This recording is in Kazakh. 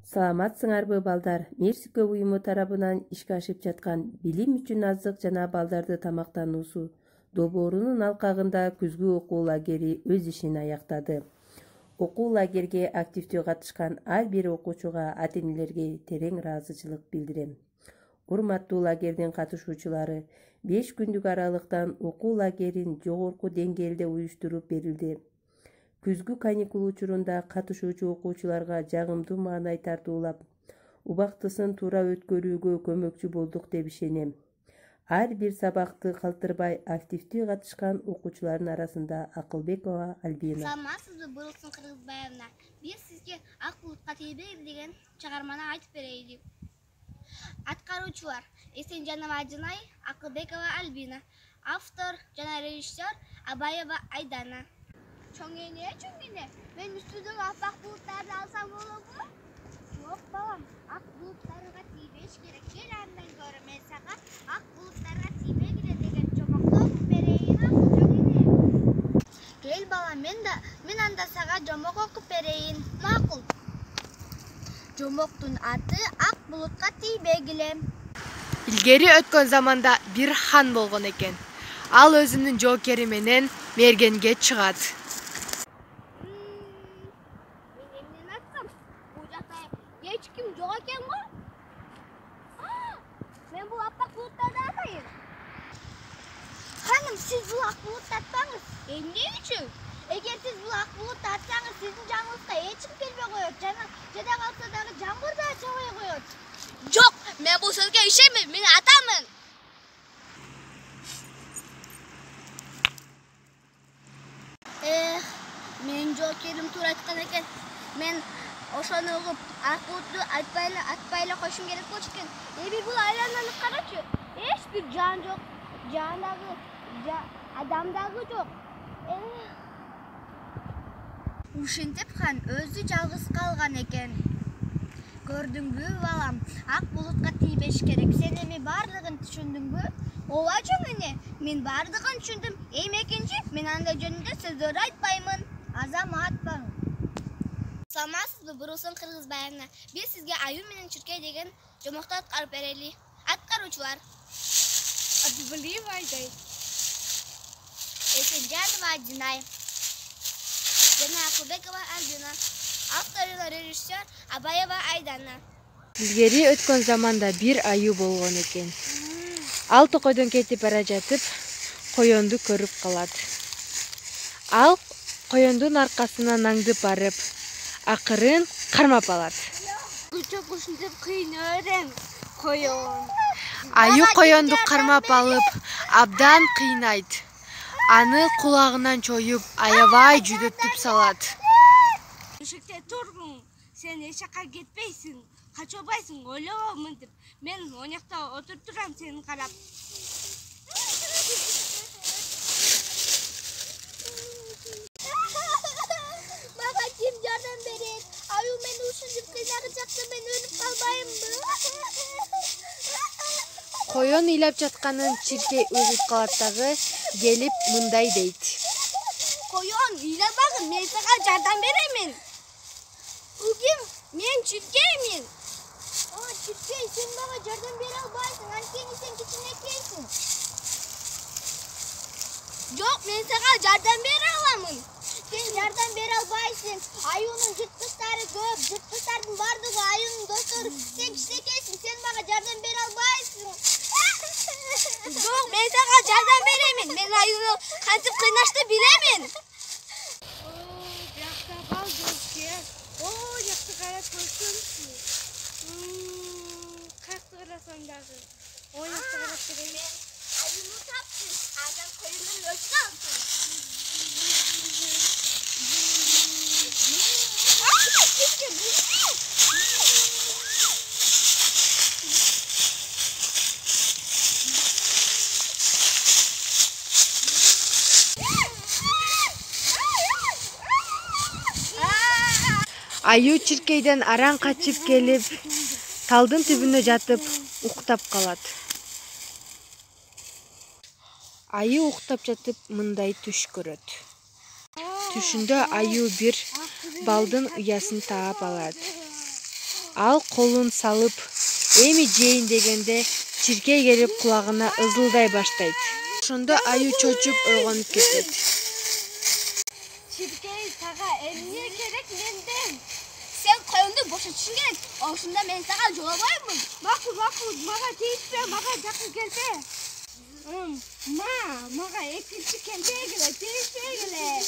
Саламатсыңарбы балдар? Мексика уюму тарабынан ишке ашып жаткан билим үчүн азык жана балдарды тамактануусу долбоорунун алкагында күзгү окуу лагери өз ишин аяктады. Окуу лагерге активдүү катышкан ар бир окуучуга ата-энелерге терең ыраазычылык билдирем. Урматтуу лагердин катышуучулары 5 күндүк аралыктан окуу лагерин жогорку деңгээлде уюштуруп берилди. Күзгү каникул учурунда катышуучу окуучуларга жагымдуу маанай тартуулап, убактысын туура өткөрүүгө көмөкчү болдук деп ишенем. Ар бир сабакты калтырбай активдүү катышкан окуучулардын арасында Акылбекова Альбина. Саламатсызбы, Бурулсун Кыргызбаевна. Биз сизге Ак булутка тийбейли деген чыгарманы айтып берейли. Аткаруучулар: Эсенжанова Ажынай, Акылбекова Альбина. Автор жана режиссер Абаева Айдана. Чоңене, мен үстүдөгү апак булуттарды алсам болобу? Жок балам, ак булуттарга тийбеш керек. Кел андан көрө мен сага ак булуттарга тийбегиле деген жомокту окуп берейин, чоңене. Кел балам, мен анда сага жомок окуп берейин. Макул. Жомоктун аты ак булутка тийбегиле. Илгери өткөн заманда бир хан болгон экен. Ал өзүнүн жоокери менен мергенге чыгат. Hiç kim yok ekan bu? Men bu appak bulutlardı atayım. Hanım, siz bu ak bulut atsanız. Ne için? Eğer siz bu ak bulut atsanız sizin canınızda hiç kim gelme koyuyor. Ceda kalsa da can burada açamaya koyuyor. Yok, men bu sözge işemem, meni atamın. Men jokerim tur atkan eken. Men oşonu olup akutlu atpayla koşum gerek koşken. Bir bu aylanlanıp karaçı. Hiçbir can yok. Adamdağı yok. Ушинтип хан өзү жалгыз калган экен. Көрдүңбү балам, ак булутка тийбеш керек. Сен эми бардыгын түшүндүңбү? Ооба жөнүнө, мен бардыгын түшүндүм. Экинчи, мен анда жөнүндө сөздөр айтпаймын. Азаматпын. Саламатсызбы, Бурулсун Кыргызбаевна. Биз сизге Аю менен Чиркей деген жомокту аткарып берели. Аткаруучулар: Адыбалиев Айдай, Эсенжанова Ажынай, жана Акылбекова Альбина. Автор жана режиссер Абаева Айдана. Илгери өткөн заманда бир аю болгон экен. Ал токойдон кетип бара жатып, коёнду көрүп калат. Ал коёндун аркасынан аңдып барып, акырын кармап алат. Çok ушинтип кыйын өрен коён. Аю коёнду кармап алып, абдан кыйнайт. Аны кулагынан чоюп, аябай жүдөтүп салат. Ишекте тургун, сен эч жака кетпейсиң, качабайсың, ойлобомун деп. Мен оңакта отуруп турам сени карап. Мага ким жардам берет? Аю мени ушинтип кыйнагычакта мен өлүп калбайымбы? Коён ыйлап жатканын Чиркей угуп калат дагы, келип мындай дейт. Koyon, iylabagın, men sana jardam beremin. Ugim, men Çirkeymin. Çirkey, sen bana jardam bere albaysın. Ankeni sen kiçinekeysin. Yok, men sana jardam bere alamın. Sen jardam bere albaysın. Ayunun jırtmışları köp, jırtmışların bardığı ayunun dostları. Sen kiçinekeysin, sen bana jardam bere albaysın. Yok, men sana jardam beremin. Men ayunu kantip kıynaştı bilemin. Yakta bal gözke. Yakta kara koşun ki. Kalktı karasan dağı. Yakta kara koşun. Ayunu tapsın. Adam koyunun ölçüsü alsın. Аю Чиркейден араң качып келип, талдын түбүнө жатып, уктап калат. Аю уктап жатып мындай түш көрөт. Түшүндө аю бир балдын уясын таап алат. Ал колун салып, эми жейин дегенде чиркей келип кулагына ызылдай баштайт. Ошондо аю чочуп ойгонуп кетет. Çirkey sağa emniye gerek menden. Sen koyundu boşa düşün gerek. Oşunda ben sana jolabayım mı? Bakı, maga teyitpe, maga jakı gelpe. Maga ekilçi kente gele, teyitpe gele.